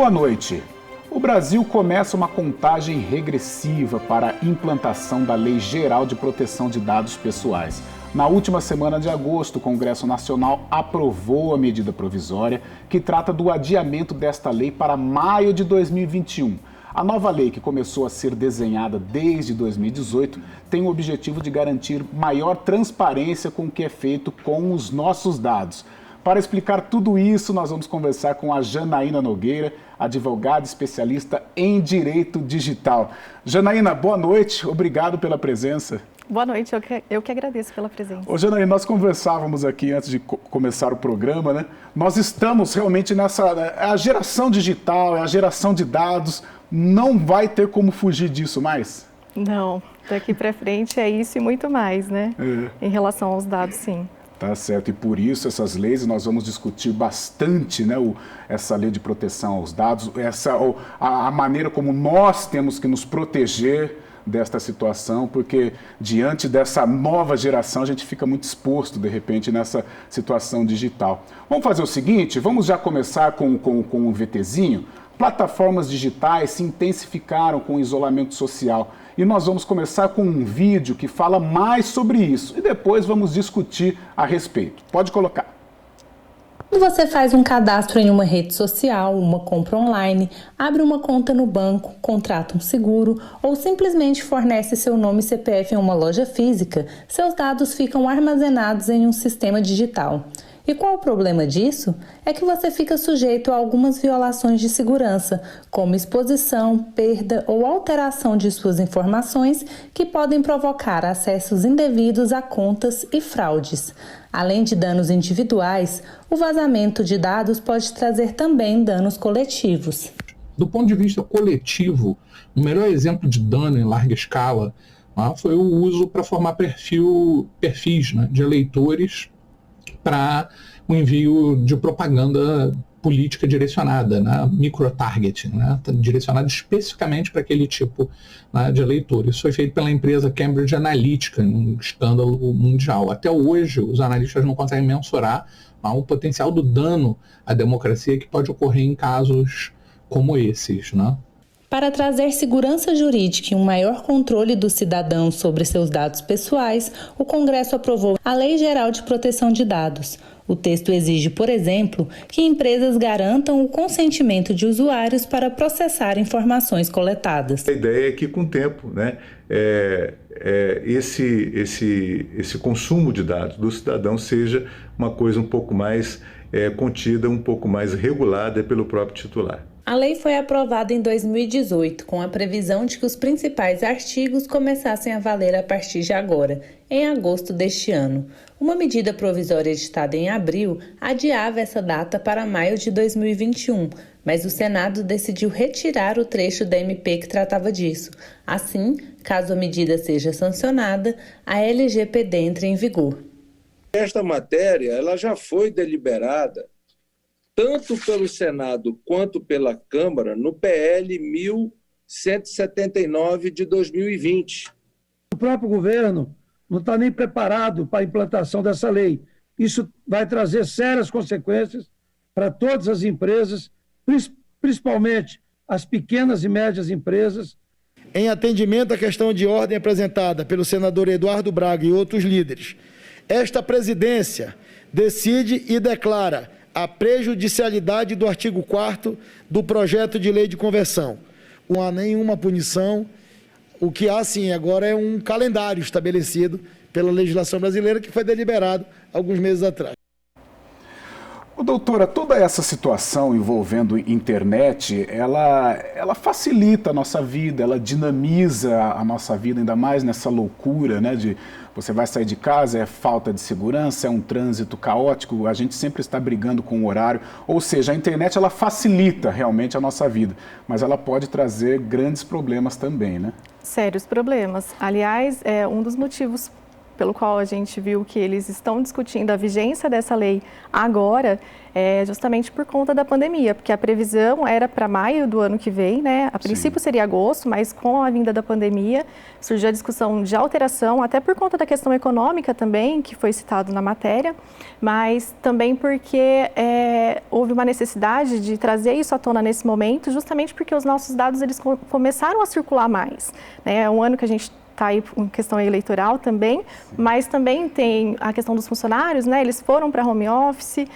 boa noite. O Brasil começa uma contagem regressiva para a implantação da Lei Geral de Proteção de Dados Pessoais. Na última semana de agosto, o Congresso Nacional aprovou a medida provisória que trata do adiamento desta lei para maio de 2021. A nova lei, que começou a ser desenhada desde 2018, tem o objetivo de garantir maior transparência com o que é feito com os nossos dados. Para explicar tudo isso, nós vamos conversar com a Janaína Nogueira, advogada especialista em Direito Digital. Janaína, boa noite, obrigado pela presença. Boa noite, eu que agradeço pela presença. Ô Janaína, nós conversávamos aqui antes de começar o programa, né? Nós estamos realmente nessa... É a geração digital, é a geração de dados, não vai ter como fugir disso mais? Não, daqui para frente é isso e muito mais, né? Em relação aos dados, sim. Tá certo, e por isso essas leis nós vamos discutir bastante, né, essa lei de proteção aos dados, a maneira como nós temos que nos proteger desta situação, porque diante dessa nova geração a gente fica muito exposto, de repente, nessa situação digital. Vamos fazer o seguinte, vamos já começar com um VTzinho. Plataformas digitais se intensificaram com o isolamento social e nós vamos começar com um vídeo que fala mais sobre isso e depois vamos discutir a respeito. Pode colocar. Quando você faz um cadastro em uma rede social, uma compra online, abre uma conta no banco, contrata um seguro ou simplesmente fornece seu nome e CPF em uma loja física, seus dados ficam armazenados em um sistema digital. E qual o problema disso? É que você fica sujeito a algumas violações de segurança, como exposição, perda ou alteração de suas informações, que podem provocar acessos indevidos a contas e fraudes. Além de danos individuais, o vazamento de dados pode trazer também danos coletivos. Do ponto de vista coletivo, o melhor exemplo de dano em larga escala foi o uso para formar perfis, né, de eleitores para o envio de propaganda política direcionada, né, micro-targeting, né, direcionada especificamente para aquele tipo, né, de eleitor. Isso foi feito pela empresa Cambridge Analytica, um escândalo mundial. Até hoje, os analistas não conseguem mensurar o potencial do dano à democracia que pode ocorrer em casos como esses, né? Para trazer segurança jurídica e um maior controle dos cidadãos sobre seus dados pessoais, o Congresso aprovou a Lei Geral de Proteção de Dados. O texto exige, por exemplo, que empresas garantam o consentimento de usuários para processar informações coletadas. A ideia é que, com o tempo, né, esse consumo de dados do cidadão seja uma coisa um pouco mais contida, um pouco mais regulada pelo próprio titular. A lei foi aprovada em 2018, com a previsão de que os principais artigos começassem a valer a partir de agora, em agosto deste ano. Uma medida provisória editada em abril adiava essa data para maio de 2021, mas o Senado decidiu retirar o trecho da MP que tratava disso. Assim, caso a medida seja sancionada, a LGPD entre em vigor. Esta matéria ela já foi deliberada tanto pelo Senado quanto pela Câmara, no PL 1179 de 2020. O próprio governo não está nem preparado para a implantação dessa lei. Isso vai trazer sérias consequências para todas as empresas, principalmente as pequenas e médias empresas. Em atendimento à questão de ordem apresentada pelo senador Eduardo Braga e outros líderes, esta presidência decide e declara a prejudicialidade do artigo 4º do projeto de lei de conversão. Não há nenhuma punição, o que há sim agora é um calendário estabelecido pela legislação brasileira que foi deliberado alguns meses atrás. Doutora, toda essa situação envolvendo internet, ela facilita a nossa vida, ela dinamiza a nossa vida, ainda mais nessa loucura, né, de você vai sair de casa, é falta de segurança, é um trânsito caótico, a gente sempre está brigando com o horário, ou seja, a internet ela facilita realmente a nossa vida, mas ela pode trazer grandes problemas também, né? Sérios problemas. Aliás, um dos motivos pelo qual a gente viu que eles estão discutindo a vigência dessa lei agora é justamente por conta da pandemia, porque a previsão era para maio do ano que vem, né? A princípio seria agosto, mas com a vinda da pandemia surgiu a discussão de alteração, até por conta da questão econômica também, que foi citado na matéria, mas também porque houve uma necessidade de trazer isso à tona nesse momento, justamente porque os nossos dados eles começaram a circular mais, né? É um ano que a gente está aí em questão eleitoral também, mas também tem a questão dos funcionários, né? Eles foram para home office,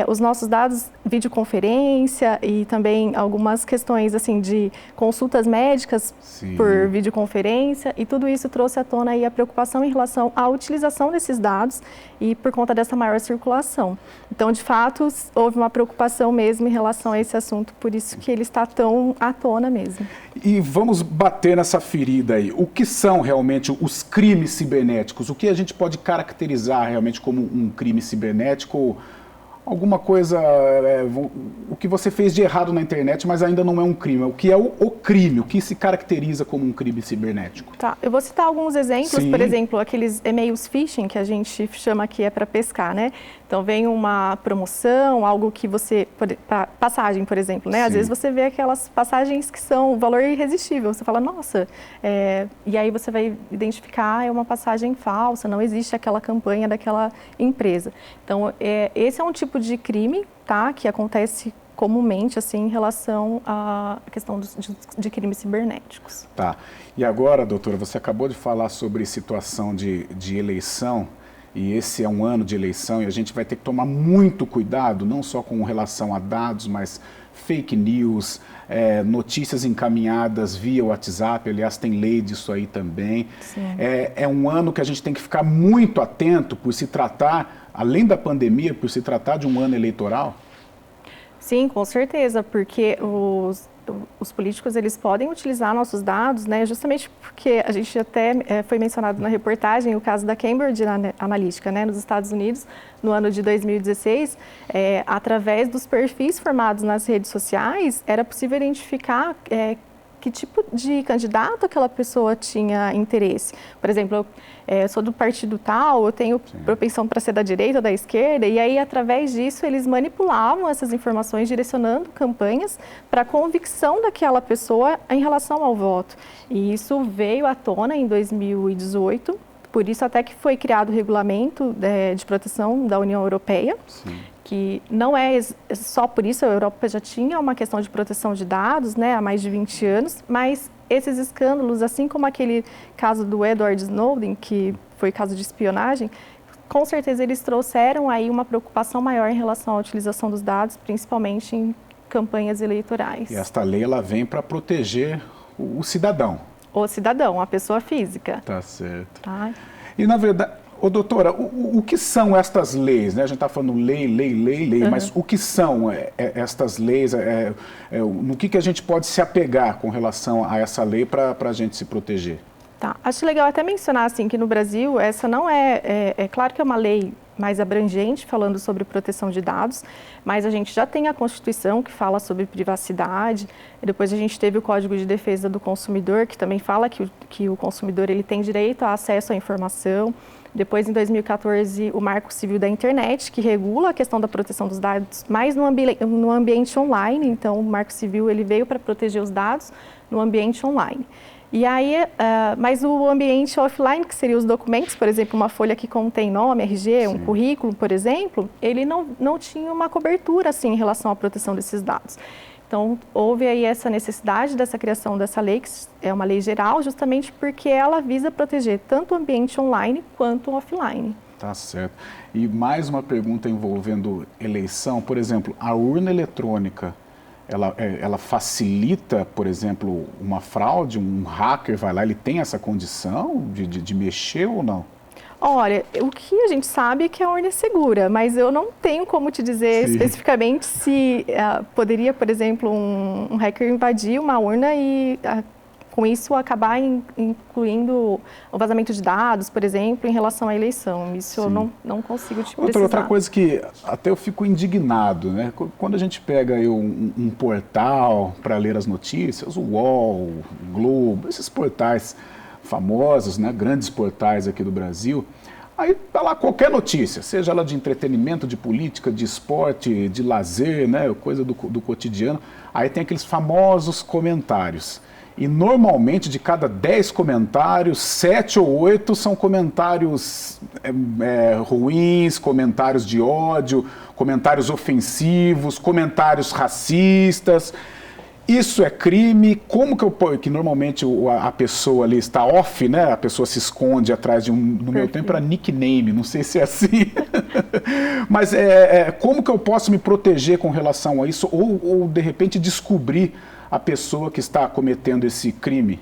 os nossos dados, videoconferência e também algumas questões assim de consultas médicas por videoconferência, e tudo isso trouxe à tona aí a preocupação em relação à utilização desses dados e por conta dessa maior circulação. Então, de fato, houve uma preocupação mesmo em relação a esse assunto, por isso que ele está tão à tona mesmo. E vamos bater nessa ferida aí. O que são realmente os crimes cibernéticos? O que a gente pode caracterizar realmente como um crime cibernético? Alguma coisa, o que você fez de errado na internet, mas ainda não é um crime. O que é o crime? O que se caracteriza como um crime cibernético? Tá, eu vou citar alguns exemplos, por exemplo, aqueles e-mails phishing que a gente chama que é para pescar, né? Então vem uma promoção, algo que você, passagem, por exemplo, né? Às vezes você vê aquelas passagens que são valor irresistível, você fala, nossa, e aí você vai identificar, é uma passagem falsa, não existe aquela campanha daquela empresa. Então, esse é um tipo de crime, tá? Que acontece comumente, assim, em relação à questão de crimes cibernéticos. Tá. E agora, doutora, você acabou de falar sobre situação de eleição, e esse é um ano de eleição, e a gente vai ter que tomar muito cuidado, não só com relação a dados, mas fake news, notícias encaminhadas via WhatsApp, aliás, tem lei disso aí também. É um ano que a gente tem que ficar muito atento por se tratar, além da pandemia, por se tratar de um ano eleitoral? Sim, com certeza, porque os políticos eles podem utilizar nossos dados, né, justamente porque a gente até foi mencionado na reportagem o caso da Cambridge Analytica, né, nos Estados Unidos, no ano de 2016, através dos perfis formados nas redes sociais, era possível identificar que tipo de candidato aquela pessoa tinha interesse. Por exemplo, eu sou do partido tal, eu tenho propensão para ser da direita ou da esquerda, e aí, através disso, eles manipulavam essas informações, direcionando campanhas para a convicção daquela pessoa em relação ao voto. E isso veio à tona em 2018, por isso até que foi criado o Regulamento de Proteção da União Europeia, que não é só por isso, a Europa já tinha uma questão de proteção de dados, né, há mais de 20 anos, mas esses escândalos, assim como aquele caso do Edward Snowden, que foi caso de espionagem, com certeza eles trouxeram aí uma preocupação maior em relação à utilização dos dados, principalmente em campanhas eleitorais. E esta lei, ela vem para proteger o cidadão. O cidadão, a pessoa física. Tá certo. Tá. E, na verdade, doutora, o que são estas leis? Né? A gente está falando lei, mas o que são estas leis? No que a gente pode se apegar com relação a essa lei para a gente se proteger? Tá. Acho legal até mencionar assim, que no Brasil essa não é claro que é uma lei mais abrangente, falando sobre proteção de dados, mas a gente já tem a Constituição, que fala sobre privacidade, e depois a gente teve o Código de Defesa do Consumidor, que também fala que o consumidor ele tem direito a acesso à informação. Depois, em 2014, o Marco Civil da Internet, que regula a questão da proteção dos dados, mais no ambiente online. Então, o Marco Civil ele veio para proteger os dados no ambiente online. E aí, mas o ambiente offline, que seriam os documentos, por exemplo, uma folha que contém nome, RG, um currículo, por exemplo, ele não tinha uma cobertura assim, em relação à proteção desses dados. Então, houve aí essa necessidade dessa criação dessa lei, que é uma lei geral, justamente porque ela visa proteger tanto o ambiente online quanto o offline. Tá certo. E mais uma pergunta envolvendo eleição. Por exemplo, a urna eletrônica, ela facilita, por exemplo, uma fraude? Um hacker vai lá, ele tem essa condição de mexer ou não? Olha, o que a gente sabe é que a urna é segura, mas eu não tenho como te dizer especificamente se poderia, por exemplo, um hacker invadir uma urna e com isso acabar incluindo o vazamento de dados, por exemplo, em relação à eleição. Isso eu não consigo te precisar. Outra coisa que até eu fico indignado, né? Quando a gente pega aí um portal para ler as notícias, o UOL, o Globo, esses portais famosos, né, grandes portais aqui do Brasil, Aí tá lá qualquer notícia, seja ela de entretenimento, de política, de esporte, de lazer, né, coisa do cotidiano. Aí tem aqueles famosos comentários. E normalmente de cada 10 comentários, 7 ou 8 são comentários ruins, comentários de ódio, comentários ofensivos, comentários racistas. Isso é crime? Como que eu ponho? Que normalmente a pessoa ali está off, né? A pessoa se esconde atrás de no meu tempo era nickname, não sei se é assim. Mas como que eu posso me proteger com relação a isso? Ou de repente descobrir a pessoa que está cometendo esse crime?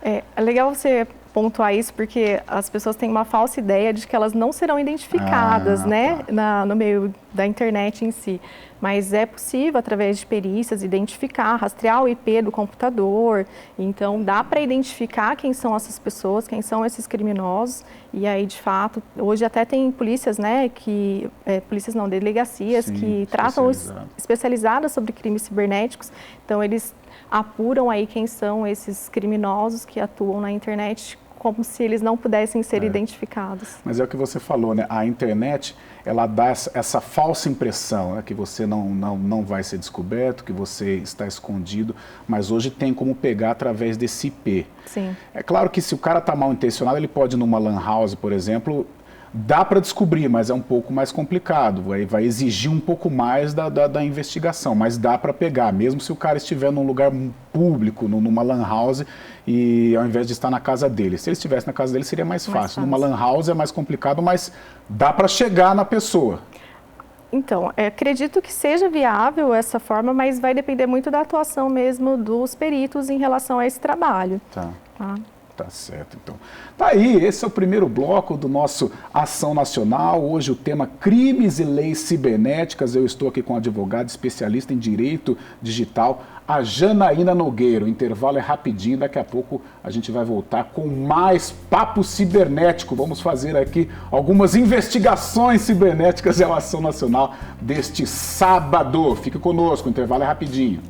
É legal você pontuar isso, porque as pessoas têm uma falsa ideia de que elas não serão identificadas, né, no meio da internet em si. Mas é possível, através de perícias, identificar, rastrear o IP do computador. Então, dá para identificar quem são essas pessoas, quem são esses criminosos. E aí, de fato, hoje até tem polícias, né, delegacias, sim, que tratam especializadas sobre crimes cibernéticos. Então, eles apuram aí quem são esses criminosos que atuam na internet, como se eles não pudessem ser identificados. Mas é o que você falou, né? A internet, ela dá essa falsa impressão, né? Que você não vai ser descoberto, que você está escondido, mas hoje tem como pegar através desse IP. Sim. É claro que se o cara está mal intencionado, ele pode ir numa lan house, por exemplo, dá para descobrir, mas é um pouco mais complicado, vai exigir um pouco mais da investigação, mas dá para pegar, mesmo se o cara estiver num lugar público, numa lan house, e ao invés de estar na casa dele. Se ele estivesse na casa dele, seria mais fácil. Numa lan house é mais complicado, mas dá para chegar na pessoa. Então, acredito que seja viável essa forma, mas vai depender muito da atuação mesmo dos peritos em relação a esse trabalho. Tá certo, então. Tá aí, esse é o primeiro bloco do nosso Ação Nacional. Hoje o tema Crimes e Leis Cibernéticas. Eu estou aqui com a advogada especialista em Direito Digital, a Janaína Nogueira. O intervalo é rapidinho, daqui a pouco a gente vai voltar com mais papo cibernético. Vamos fazer aqui algumas investigações cibernéticas em Ação Nacional deste sábado. Fique conosco, o intervalo é rapidinho.